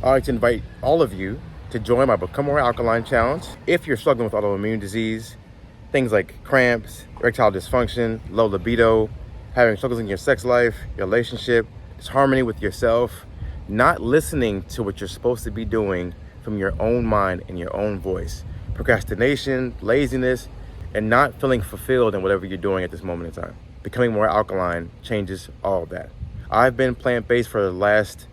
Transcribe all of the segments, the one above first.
I'd like to invite all of you to join my Become More Alkalign Challenge. If you're struggling with autoimmune disease, things like cramps, erectile dysfunction, low libido, having struggles in your sex life, your relationship, disharmony with yourself, not listening to what you're supposed to be doing from your own mind and your own voice, procrastination, laziness, and not feeling fulfilled in whatever you're doing at this moment in time. Becoming More Alkalign changes all of that. I've been plant-based for the last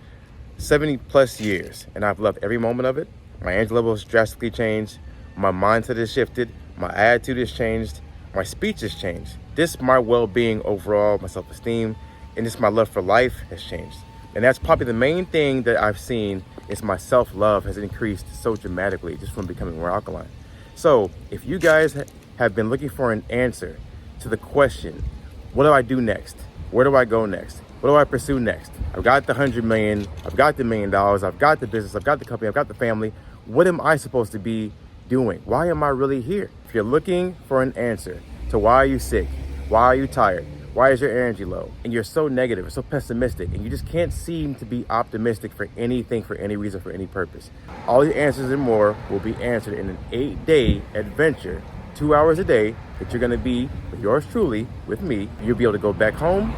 70 plus years, and I've loved every moment of it. My energy level has drastically changed. My mindset has shifted. My attitude has changed. My speech has changed. This, my well-being overall, my self-esteem, and just my love for life has changed. And that's probably the main thing that I've seen is my self-love has increased so dramatically just from becoming more alkaline. So if you guys have been looking for an answer to the question, what do I do next? Where do I go next? What do I pursue next? I've got the 100 million, I've got the $1 million, I've got the business, I've got the company, I've got the family. What am I supposed to be doing? Why am I really here? If you're looking for an answer to why are you sick, why are you tired, why is your energy low, and you're so negative or so pessimistic, and you just can't seem to be optimistic for anything, for any reason, for any purpose, all the answers and more will be answered in an 8-day adventure, 2 hours a day, that you're gonna be with yours truly, with me. You'll be able to go back home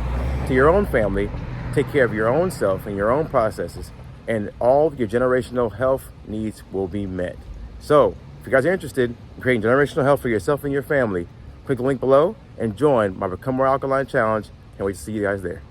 to your own family, take care of your own self and your own processes, and all of your generational health needs will be met. So, if you guys are interested in creating generational health for yourself and your family, click the link below and join my Become More Alkalign Challenge. Can't wait to see you guys there.